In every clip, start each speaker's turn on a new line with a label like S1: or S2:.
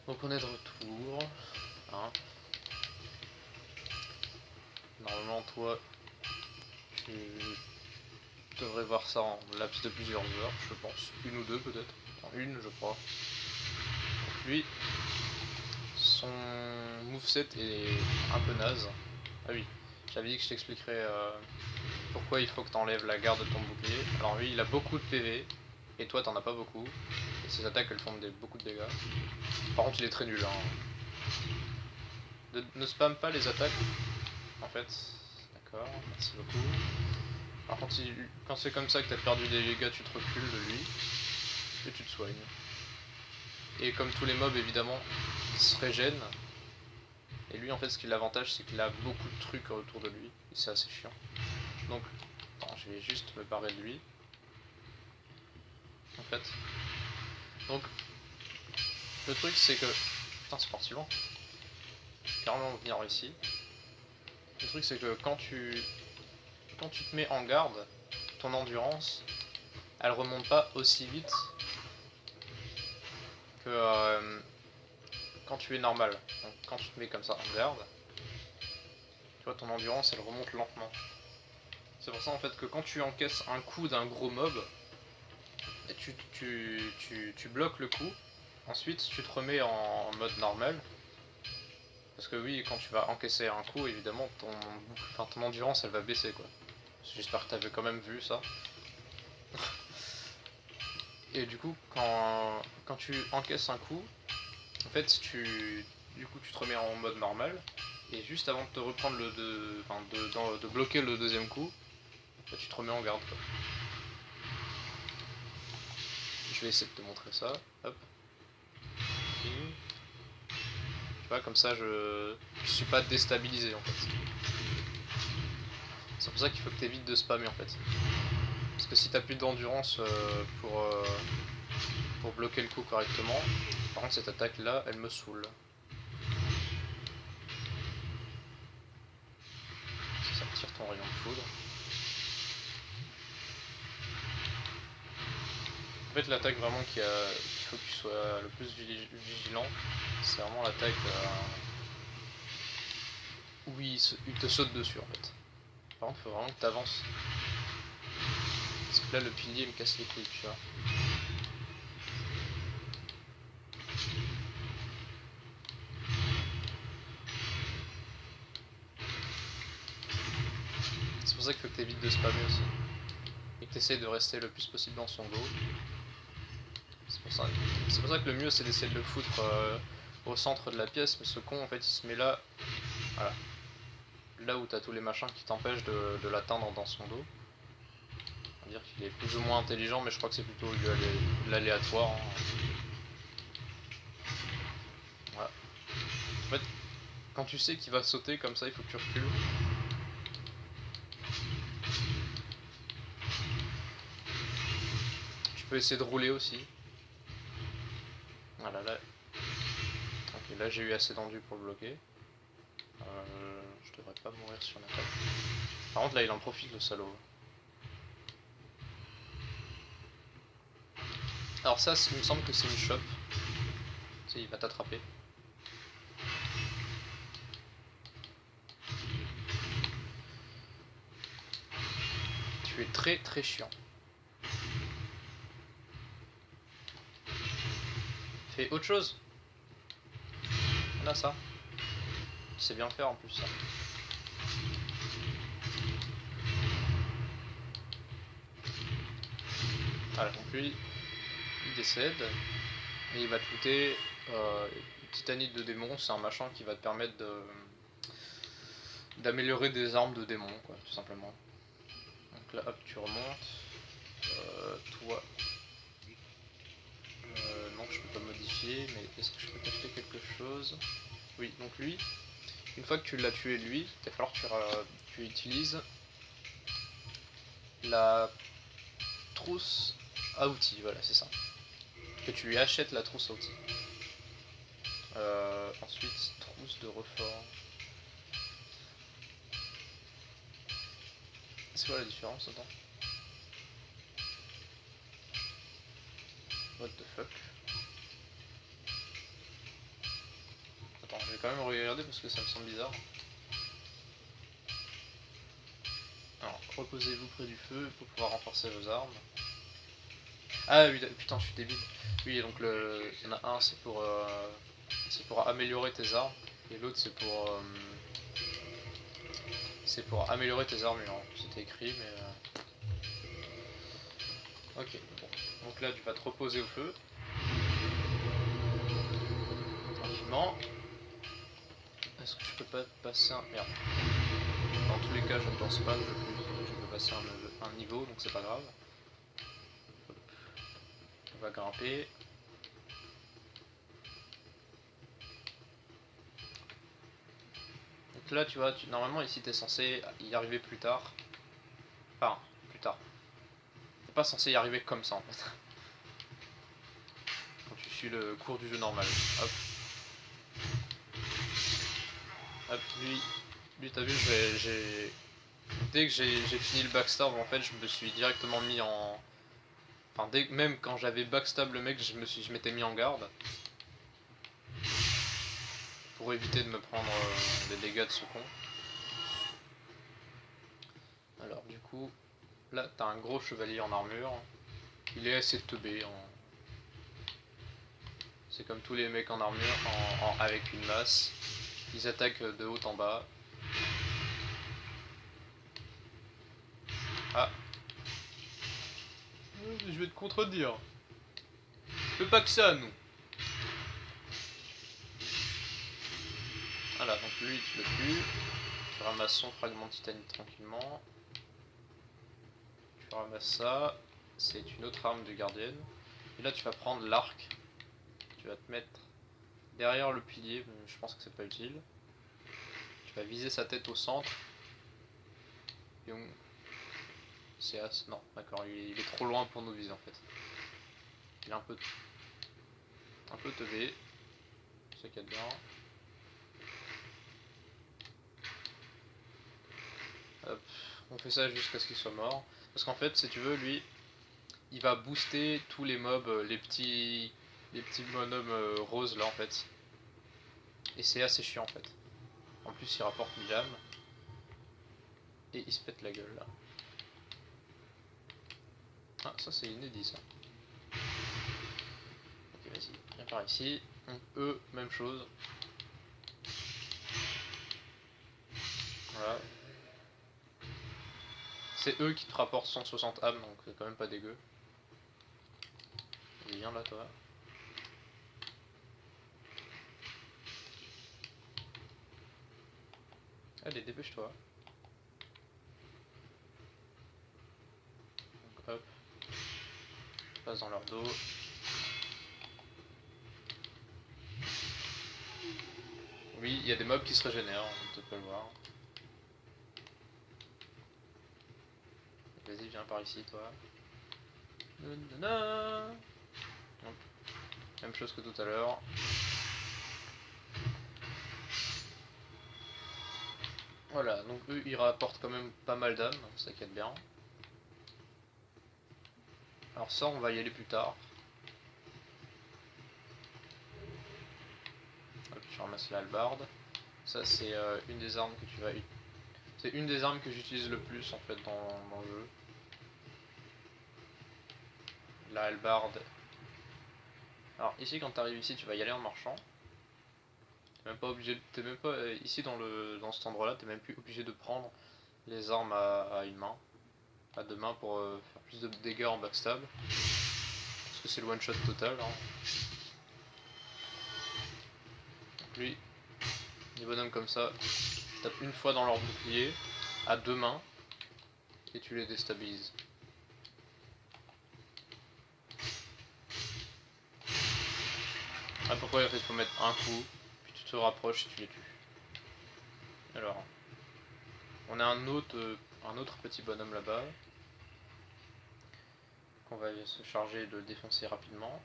S1: Donc on est de retour. Hein. Normalement toi tu devrais voir ça en laps de plusieurs heures, je pense. Une ou deux peut-être. Enfin, une je crois. Donc lui, son moveset est un peu naze. Ah oui, j'avais dit que je t'expliquerais pourquoi il faut que tu enlèves la garde de ton bouclier. Alors lui il a beaucoup de PV, et toi t'en as pas beaucoup. Et ses attaques elles font beaucoup de dégâts. Par contre il est très nul. Hein. Ne spam pas les attaques, en fait. D'accord, merci beaucoup. Par contre, quand c'est comme ça que t'as perdu des dégâts, tu te recules de lui. Et tu te soignes. Et comme tous les mobs, évidemment, il se régène. Et lui, en fait, ce qui est l'avantage, c'est qu'il a beaucoup de trucs autour de lui. Et c'est assez chiant. Donc, attends, je vais juste me barrer de lui. En fait. Donc, le truc, c'est que... Putain, c'est parti loin. Je vais carrément venir ici. Le truc, c'est que quand tu te mets en garde, ton endurance, elle remonte pas aussi vite que quand tu es normal. Donc quand tu te mets comme ça en garde, tu vois, ton endurance elle remonte lentement. C'est pour ça en fait que quand tu encaisses un coup d'un gros mob, tu bloques le coup, ensuite tu te remets en mode normal. Parce que oui, quand tu vas encaisser un coup, évidemment, ton endurance elle va baisser quoi. J'espère que tu avais quand même vu ça. Et du coup, quand tu encaisses un coup, en fait, du coup, tu te remets en mode normal, et juste avant de te reprendre de bloquer le deuxième coup, bah, tu te remets en garde quoi. Je vais essayer de te montrer ça. Hop. Tu vois, comme ça, je suis pas déstabilisé en fait. C'est pour ça qu'il faut que tu évites de spammer en fait. Parce que si t'as plus d'endurance pour bloquer le coup correctement, par contre cette attaque là, elle me saoule. Ça tire ton rayon de foudre. En fait, l'attaque vraiment qu'il faut que tu sois le plus vigilant, c'est vraiment l'attaque où il te saute dessus en fait. Par contre, il faut vraiment que tu avances. Parce que là, le pilier me casse les couilles, tu vois. C'est pour ça qu'il faut que tu évites de spammer aussi. Et que tu essaies de rester le plus possible dans son dos. C'est pour ça que le mieux c'est d'essayer de le foutre au centre de la pièce, mais ce con en fait il se met là, voilà, là où t'as tous les machins qui t'empêchent de l'atteindre dans son dos. On va dire qu'il est plus ou moins intelligent, mais je crois que c'est plutôt l'aléatoire. Hein. Voilà. En fait, quand tu sais qu'il va sauter comme ça, il faut que tu recules. Tu peux essayer de rouler aussi. Voilà, là. Ok, là j'ai eu assez d'endu pour le bloquer. Je devrais pas mourir sur l'attaque. Par contre là il en profite le salaud. Alors ça il me semble que c'est une chope. Tu sais, il va t'attraper. Tu es très très chiant. Fais autre chose. Voilà ça. Tu sais bien faire en plus ça. Voilà, donc lui, il décède. Et il va te looter Titanite de démon, c'est un machin qui va te permettre d'améliorer des armes de démon, quoi, tout simplement. Donc là, hop, tu remontes. Toi. Non, je peux pas modifier, mais est-ce que je peux t'acheter quelque chose? Oui, donc lui, une fois que tu l'as tué lui, il va falloir que tu utilises la trousse à outils, voilà, c'est ça. Que tu lui achètes la trousse à outils. Ensuite, trousse de reforge. C'est quoi la différence, attends? What the fuck? quand même regarder parce que ça me semble bizarre. Alors, reposez-vous près du feu pour pouvoir renforcer vos armes. Ah oui, putain, je suis débile. Oui, donc il y en a un, c'est pour améliorer tes armes, et l'autre c'est pour améliorer tes armures. C'était écrit, mais ok. Bon. Donc là, tu vas te reposer au feu. Tranquillement. Est-ce que je peux pas passer un... Merde. Dans tous les cas, je ne pense pas que je peux passer un niveau, donc c'est pas grave. Hop. On va grimper. Donc là, tu vois, normalement ici t'es censé y arriver plus tard. Enfin, plus tard. T'es pas censé y arriver comme ça en fait. Quand tu suis le cours du jeu normal. Hop. Hop, lui t'as vu, dès que j'ai fini le backstab, en fait, je me suis directement mis en... Enfin, même quand j'avais backstab le mec, je m'étais mis en garde. Pour éviter de me prendre des dégâts de ce con. Alors, du coup, là, t'as un gros chevalier en armure. Il est assez teubé. C'est comme tous les mecs en armure, avec une masse. Ils attaquent de haut en bas. Ah. Je vais te contredire. Fais pas que ça, nous. Voilà, donc lui, tu le tues. Tu ramasses son fragment de titanite tranquillement. Tu ramasses ça. C'est une autre arme de gardienne. Et là, tu vas prendre l'arc. Tu vas te mettre derrière le pilier. Je pense que c'est pas utile. Tu vas viser sa tête au centre. C'est as. Non, d'accord, il est trop loin pour nous viser en fait. Il est un peu teubé. C'est ça qu'il y a dedans. Hop, on fait ça jusqu'à ce qu'il soit mort. Parce qu'en fait, si tu veux, lui, il va booster tous les mobs, les petits bonhommes roses là en fait. Et c'est assez chiant en fait. En plus, il rapporte 1000 âmes. Et il se pète la gueule là. Ah, ça c'est inédit ça. Ok, vas-y, viens par ici. Donc, eux, même chose. Voilà. C'est eux qui te rapportent 160 âmes, donc c'est quand même pas dégueu. Viens là, toi. Allez, dépêche-toi. Donc hop. Je passe dans leur dos. Oui, il y a des mobs qui se régénèrent, on peut le voir. Vas-y, viens par ici, toi. Nanana. Même chose que tout à l'heure. Voilà, donc eux ils rapportent quand même pas mal d'âmes, ça qui est bien. Alors ça on va y aller plus tard. Hop, je ramasse la hallebarde. Ça c'est une des armes que tu vas utiliser. C'est une des armes que j'utilise le plus en fait dans le jeu. La hallebarde. Alors ici quand tu arrives ici tu vas y aller en marchant. T'es même pas obligé, t'es même pas ici dans cet endroit là, t'es même plus obligé de prendre les armes à une main, à deux mains pour faire plus de dégâts en backstab. Parce que c'est le one shot total. Hein. Donc lui, des bonhommes comme ça, tu tapes une fois dans leur bouclier, à deux mains, et tu les déstabilises. Ah pourquoi en fait il faut mettre un coup, puis tu te rapproches et tu les tues. Alors, on a un autre petit bonhomme là-bas, qu'on va se charger de défoncer rapidement.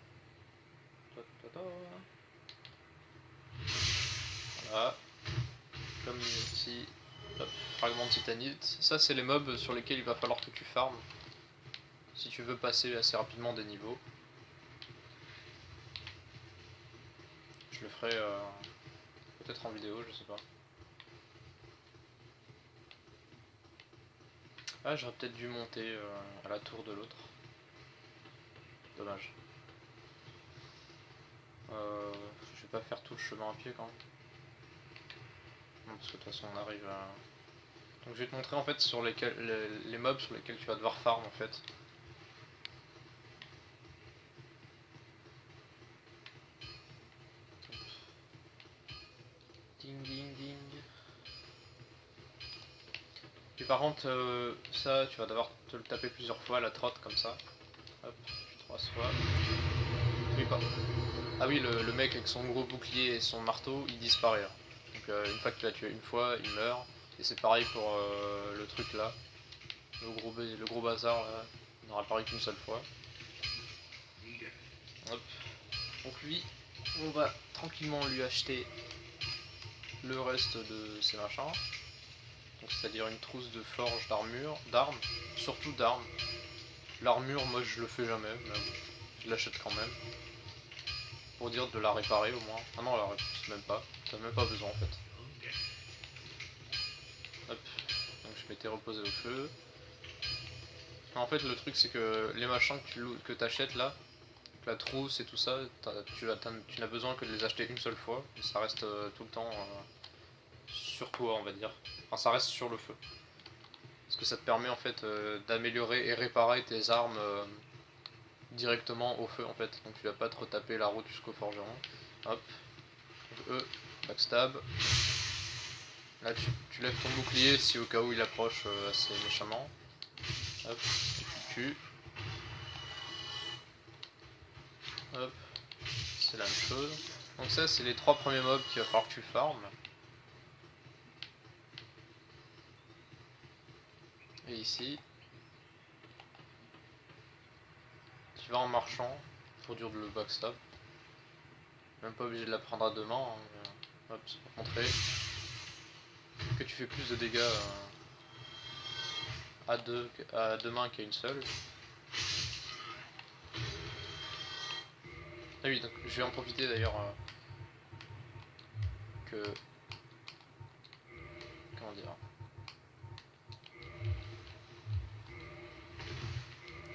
S1: Voilà. Comme ici, hop, fragment de titanite. Ça c'est les mobs sur lesquels il va falloir que tu farmes si tu veux passer assez rapidement des niveaux. Je le ferai Peut-être en vidéo, je sais pas. Ah, j'aurais peut-être dû monter à la tour de l'autre. Dommage. Je vais pas faire tout le chemin à pied quand même. Non, parce que de toute façon on arrive à... Donc je vais te montrer en fait sur les mobs sur lesquels tu vas devoir farm en fait. Ding ding ding. Et par contre ça tu vas devoir te le taper plusieurs fois à la trotte comme ça. Hop, 3 fois. Oui pas. Ah oui le mec avec son gros bouclier et son marteau il disparaît là. Donc une fois que tu l'as tué une fois il meurt. Et c'est pareil pour le truc là. Le gros bazar là. Il n'aura apparu qu'une seule fois. Hop. Donc lui, on va tranquillement lui acheter le reste de ses machins. Donc c'est-à-dire une trousse de forge d'armes, surtout d'armes. L'armure, moi je le fais jamais, mais bon, je l'achète quand même. Pour dire de la réparer au moins. Ah non, la réparer même pas. T'as même pas besoin en fait. Hop. Donc je m'étais reposé au feu. En fait le truc c'est que les machins que t'achètes là, la trousse et tout ça, tu n'as besoin que de les acheter une seule fois. Et ça reste tout le temps sur toi on va dire. Enfin ça reste sur le feu. Parce que ça te permet en fait d'améliorer et réparer tes armes directement au feu en fait. Donc tu vas pas te retaper la route jusqu'au forgeron. Hop. Donc, backstab. Là tu lèves ton bouclier si au cas où il approche assez méchamment. Hop, tu le tues. Hop, c'est la même chose. Donc ça c'est les 3 premiers mobs qu'il va falloir que tu farmes. Et ici, tu vas en marchant pour dur de le backstab. Même pas obligé de la prendre à deux mains. Hein, hop, c'est pour montrer que tu fais plus de dégâts à deux mains qu'à une seule. Ah oui, donc je vais en profiter d'ailleurs que... Comment dire?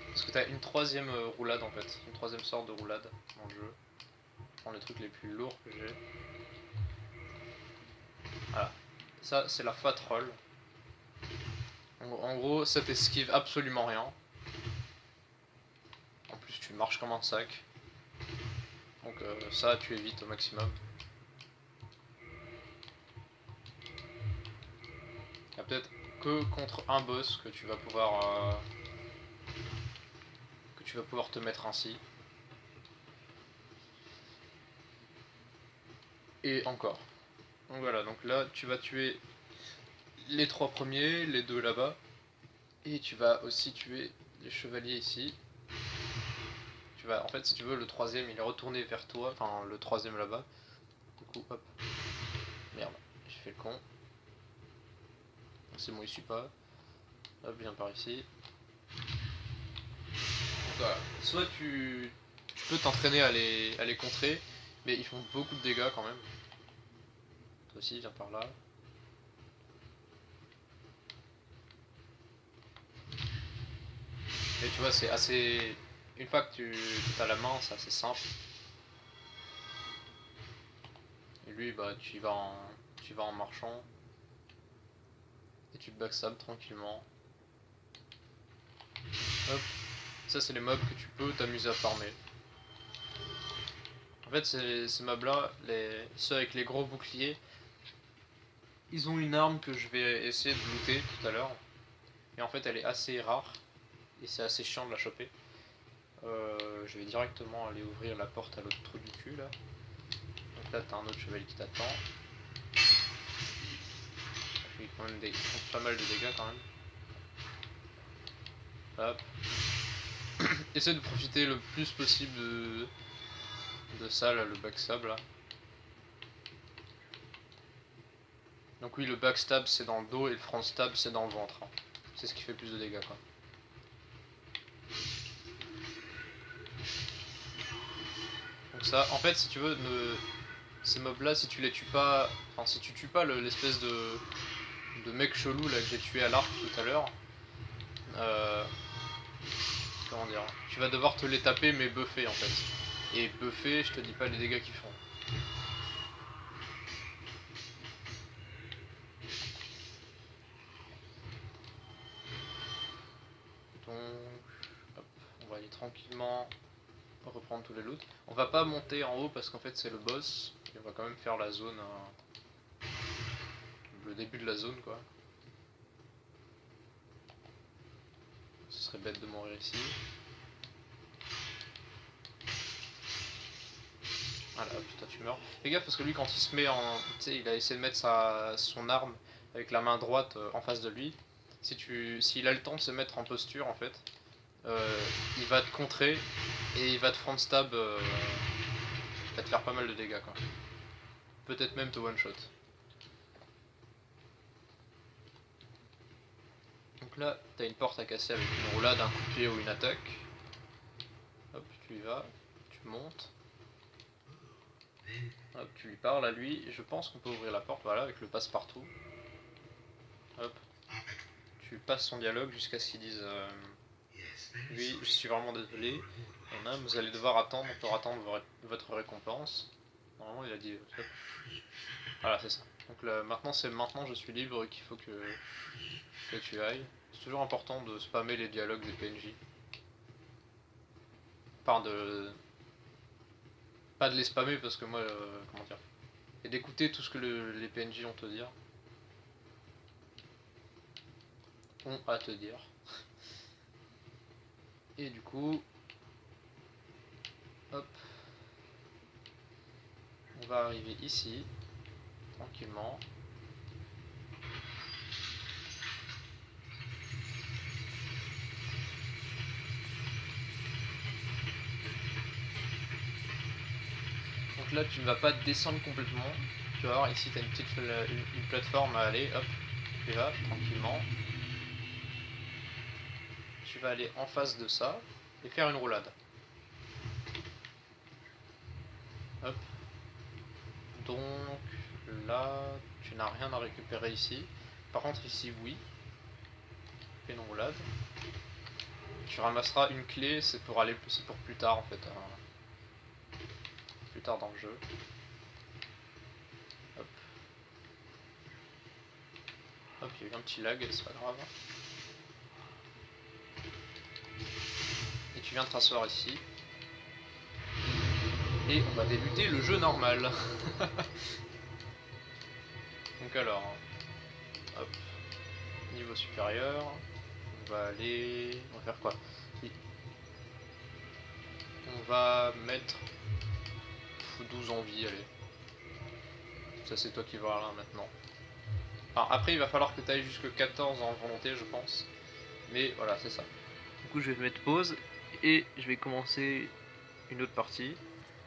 S1: Parce que t'as une troisième roulade en fait, une troisième sorte de roulade dans le jeu. Je prends les trucs les plus lourds que j'ai. Voilà. Ça c'est la fat roll. En gros ça t'esquive absolument rien. En plus tu marches comme un sac. Donc ça tu évites au maximum. Il y a peut-être que contre un boss que tu vas pouvoir te mettre ainsi. Et encore. Donc voilà, donc là tu vas tuer les 3 premiers, les 2 là-bas. Et tu vas aussi tuer les chevaliers ici. Tu vas, en fait si tu veux le troisième il est retourné vers toi, enfin le troisième là-bas. Du coup hop. Merde, j'ai fait le con. C'est bon il suit pas. Hop, viens par ici. Donc voilà. Soit tu peux t'entraîner à les contrer, mais ils font beaucoup de dégâts quand même. Toi aussi viens par là. Et tu vois c'est assez... Une fois que tu as la main c'est assez simple. Et lui bah tu vas en marchant. Et tu te backstab tranquillement. Hop. Ça c'est les mobs que tu peux t'amuser à farmer. En fait ces mobs là, ceux avec les gros boucliers, ils ont une arme que je vais essayer de looter tout à l'heure. Et en fait elle est assez rare. Et c'est assez chiant de la choper. Je vais directement aller ouvrir la porte à l'autre trou du cul là. Donc là t'as un autre chevalier qui t'attend. Il fait quand même pas mal de dégâts quand même. Hop. Essaie de profiter le plus possible de ça là, le backstab là. Donc oui le backstab c'est dans le dos et le front stab c'est dans le ventre. Hein. C'est ce qui fait plus de dégâts quoi. Donc ça, en fait si tu veux, ces mobs là, si tu les tues pas, enfin si tu tues pas l'espèce de mec chelou là que j'ai tué à l'arc tout à l'heure, comment dire, tu vas devoir te les taper mais buffer en fait. Et buffer, je te dis pas les dégâts qu'ils font. Donc, hop, on va aller tranquillement reprendre tous les loots. On va pas monter en haut parce qu'en fait c'est le boss. Et on va quand même faire la zone, le début de la zone quoi. Ce serait bête de mourir ici. Voilà, putain tu meurs. Fais gaffe parce que lui quand il se met en... Tu sais, il a essayé de mettre son arme avec la main droite en face de lui. S'il a le temps de se mettre en posture en fait, il va te contrer et il va te front stab, il va te faire pas mal de dégâts quoi. Peut-être même te one shot. Donc là, t'as une porte à casser avec une roulade, un coup de pied ou une attaque. Hop, tu y vas, tu montes. Hop, tu lui parles à lui. Je pense qu'on peut ouvrir la porte, voilà, avec le passe-partout. Hop. Tu passes son dialogue jusqu'à ce qu'il dise oui, je suis vraiment désolé. Vous allez devoir attendre pour attendre votre récompense. Normalement, il a dit. Voilà, c'est ça. Donc là, maintenant, c'est maintenant je suis libre et qu'il faut que tu ailles. C'est toujours important de spammer les dialogues des PNJ. Enfin, pas de les spammer parce que moi, comment dire. Et d'écouter tout ce que les PNJ ont à te dire. Ont à te dire. Et du coup, hop, on va arriver ici, tranquillement. Donc là, tu ne vas pas descendre complètement. Tu vas voir, ici, tu as une plateforme à aller, hop, tu vas tranquillement. Tu vas aller en face de ça et faire une roulade. Hop. Donc là, tu n'as rien à récupérer ici. Par contre, ici, oui. Fais une roulade. Tu ramasseras une clé, c'est pour plus tard en fait. Plus tard dans le jeu. Hop. Hop, il y a eu un petit lag, c'est pas grave. Et tu viens te rasseoir ici. Et on va débuter le jeu normal. Donc alors, hop, niveau supérieur, on va aller... On va faire quoi? On va mettre 12 en vie, allez. Ça c'est toi qui vas là maintenant. Alors, après il va falloir que tu ailles jusque 14 en volonté je pense. Mais voilà, c'est ça. Du coup je vais mettre pause et je vais commencer une autre partie.